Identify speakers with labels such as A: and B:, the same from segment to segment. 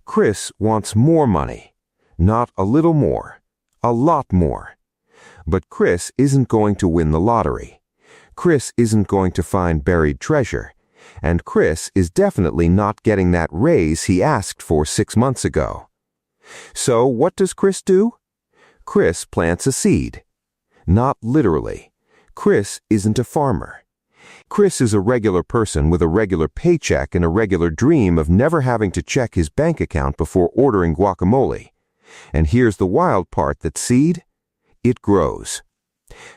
A: Chris wants more money. Not a little more. A lot more. But Chris isn't going to win the lottery. Chris isn't going to find buried treasure. And Chris is definitely not getting that raise he asked for 6 months ago. So what does Chris do? Chris plants a seed. Not literally. Chris isn't a farmer. Chris is a regular person with a regular paycheck and a regular dream of never having to check his bank account before ordering guacamole. And here's the wild part: that seed? It grows.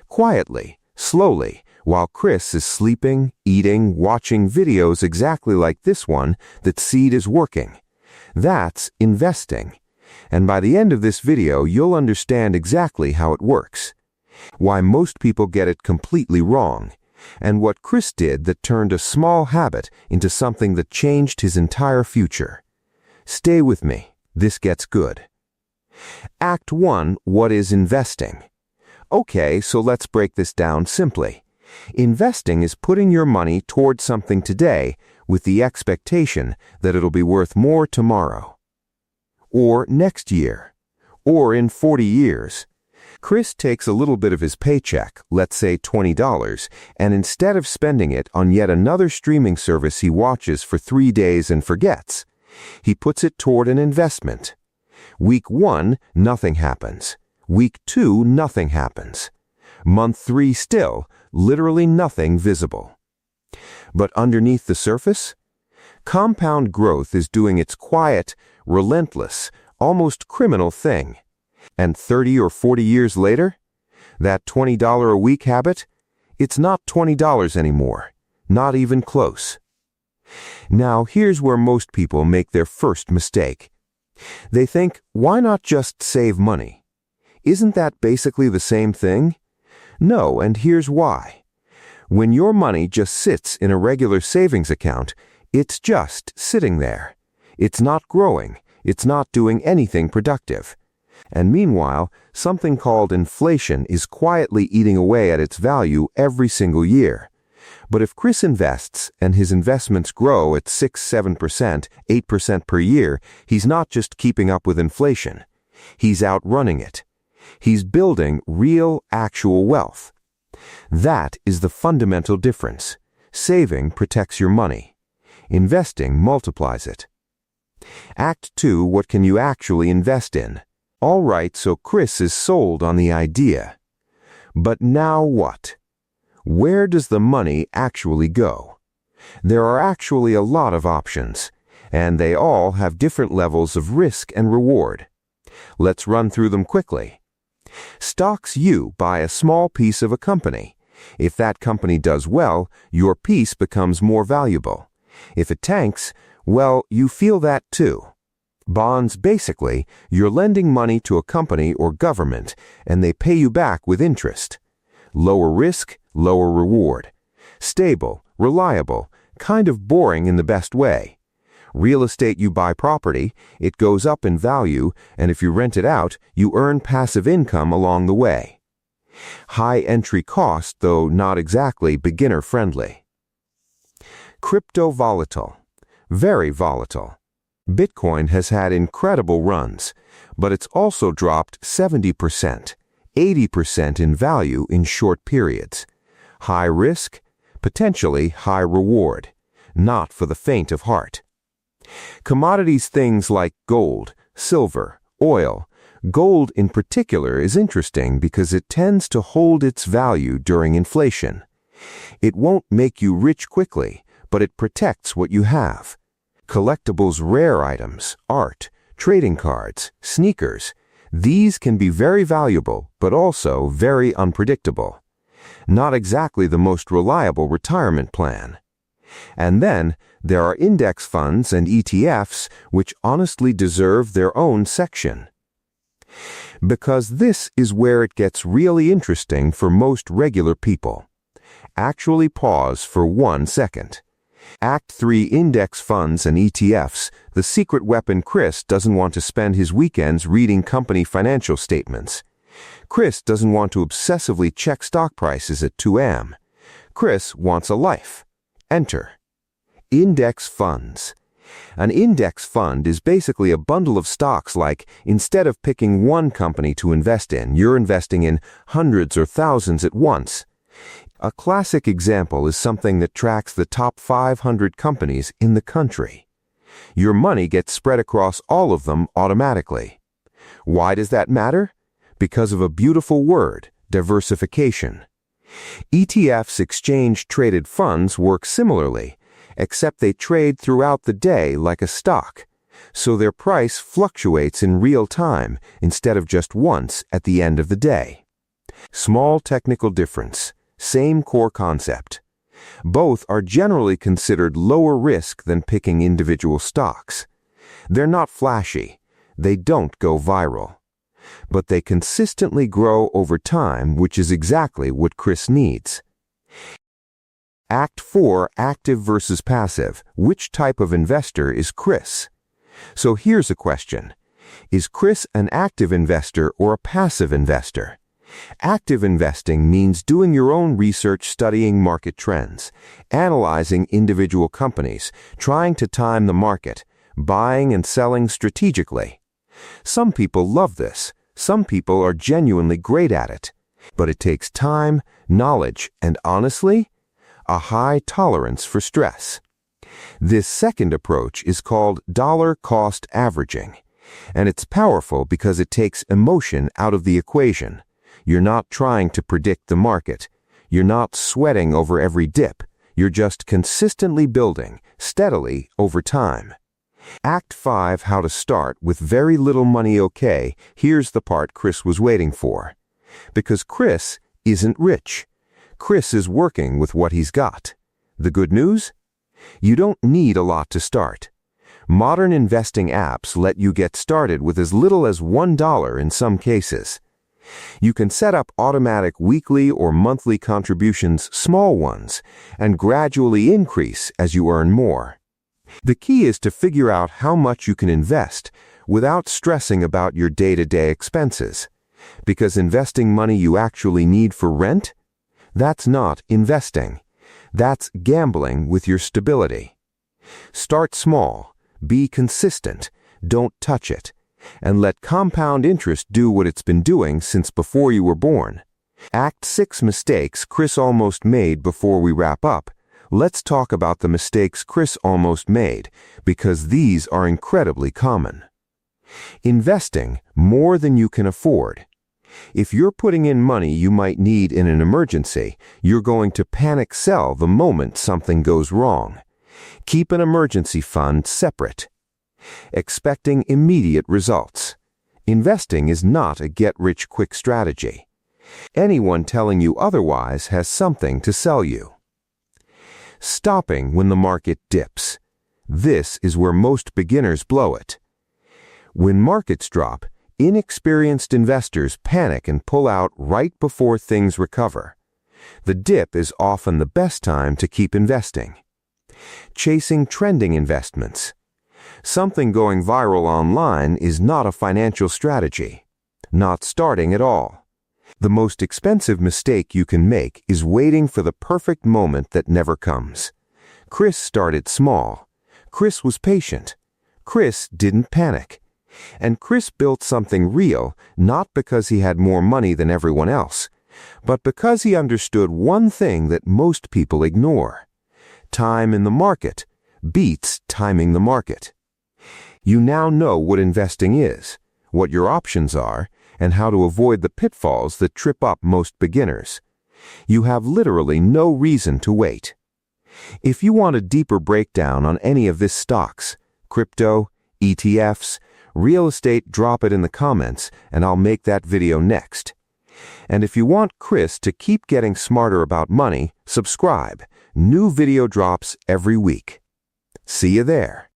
A: Quietly, slowly, while Chris is sleeping, eating, watching videos exactly like this one, that seed is working. That's investing. And by the end of this video, you'll understand exactly how it works. Why most people get it completely wrong. And what Chris did that turned a small habit into something that changed his entire future. Stay with me. This gets good. Act 1. What is investing? Okay, so let's break this down simply. Investing is putting your money towards something today with the expectation that it'll be worth more tomorrow. Or next year. Or in 40 years. Chris takes a little bit of his paycheck, let's say $20, and instead of spending it on yet another streaming service he watches for 3 days and forgets, he puts it toward an investment. Week 1, nothing happens. Week 2, nothing happens. Month 3 still, literally nothing visible. But underneath the surface, compound growth is doing its quiet, relentless, almost criminal thing. And 30 or 40 years later, that $20 a week habit, it's not $20 anymore, not even close. Now here's where most people make their first mistake. They think, why not just save money? Isn't that basically the same thing? No, and here's why. When your money just sits in a regular savings account, it's just sitting there. It's not growing. It's not doing anything productive. And meanwhile, something called inflation is quietly eating away at its value every single year. But if Chris invests and his investments grow at 6, 7%, 8% per year, he's not just keeping up with inflation. He's outrunning it. He's building real, actual wealth. That is the fundamental difference. Saving protects your money. Investing multiplies it. Act 2. What can you actually invest in? All right, so Chris is sold on the idea. But now what? Where does the money actually go? There are actually a lot of options, and they all have different levels of risk and reward. Let's run through them quickly. Stocks: you buy a small piece of a company. If that company does well, your piece becomes more valuable. If it tanks, well, you feel that too. Bonds: basically, you're lending money to a company or government, and they pay you back with interest. Lower risk, lower reward. Stable, reliable, kind of boring in the best way. Real estate: you buy property, it goes up in value, and if you rent it out, you earn passive income along the way. High entry cost, though not exactly beginner-friendly. Crypto: volatile. Very volatile. Bitcoin has had incredible runs, but it's also dropped 70%, 80% in value in short periods. High risk, potentially high reward. Not for the faint of heart. Commodities: things like gold, silver, oil. Gold in particular is interesting because it tends to hold its value during inflation. It won't make you rich quickly, but it protects what you have. Collectibles: rare items, art, trading cards, sneakers. These can be very valuable, but also very unpredictable. Not exactly the most reliable retirement plan. And then there are index funds and ETFs, which honestly deserve their own section. Because this is where it gets really interesting for most regular people. Actually pause for 1 second. Act 3. Index funds and ETFs, the secret weapon. Chris doesn't want to spend his weekends reading company financial statements. Chris doesn't want to obsessively check stock prices at 2 a.m. Chris wants a life. Enter. Index funds. An index fund is basically a bundle of stocks like, instead of picking one company to invest in, you're investing in hundreds or thousands at once. A classic example is something that tracks the top 500 companies in the country. Your money gets spread across all of them automatically. Why does that matter? Because of a beautiful word, diversification. ETFs, exchange-traded funds, work similarly, except they trade throughout the day like a stock, so their price fluctuates in real time instead of just once at the end of the day. Small technical difference, same core concept. Both are generally considered lower risk than picking individual stocks. They're not flashy, they don't go viral, but they consistently grow over time, which is exactly what Chris needs. Act 4, active versus passive. Which type of investor is Chris? So here's a question. Is Chris an active investor or a passive investor? Active investing means doing your own research, studying market trends, analyzing individual companies, trying to time the market, buying and selling strategically. Some people love this. Some people are genuinely great at it. But it takes time, knowledge, and honestly, a high tolerance for stress. This second approach is called dollar cost averaging, and it's powerful because it takes emotion out of the equation. You're not trying to predict the market. You're not sweating over every dip. You're just consistently building, steadily, over time. Act 5, how to start with very little money. Okay, here's the part Chris was waiting for. Because Chris isn't rich. Chris is working with what he's got. The good news? You don't need a lot to start. Modern investing apps let you get started with as little as $1 in some cases. You can set up automatic weekly or monthly contributions, small ones, and gradually increase as you earn more. The key is to figure out how much you can invest without stressing about your day-to-day expenses. Because investing money you actually need for rent? That's not investing. That's gambling with your stability. Start small, be consistent, don't touch it, and let compound interest do what it's been doing since before you were born. Act 6, mistakes Chris almost made. Before we wrap up, let's talk about the mistakes Chris almost made, because these are incredibly common. Investing more than you can afford. If you're putting in money you might need in an emergency, you're going to panic sell the moment something goes wrong. Keep an emergency fund separate. Expecting immediate results. Investing is not a get-rich-quick strategy. Anyone telling you otherwise has something to sell you. Stopping when the market dips. This is where most beginners blow it. When markets drop, inexperienced investors panic and pull out right before things recover. The dip is often the best time to keep investing. Chasing trending investments. Something going viral online is not a financial strategy. Not starting at all. The most expensive mistake you can make is waiting for the perfect moment that never comes. Chris started small. Chris was patient. Chris didn't panic. And Chris built something real, not because he had more money than everyone else, but because he understood one thing that most people ignore. Time in the market beats timing the market. You now know what investing is, what your options are, and how to avoid the pitfalls that trip up most beginners. You have literally no reason to wait. If you want a deeper breakdown on any of this stocks, crypto, ETFs, real estate, drop it in the comments and I'll make that video next. And if you want Chris to keep getting smarter about money, subscribe. New video drops every week. See you there.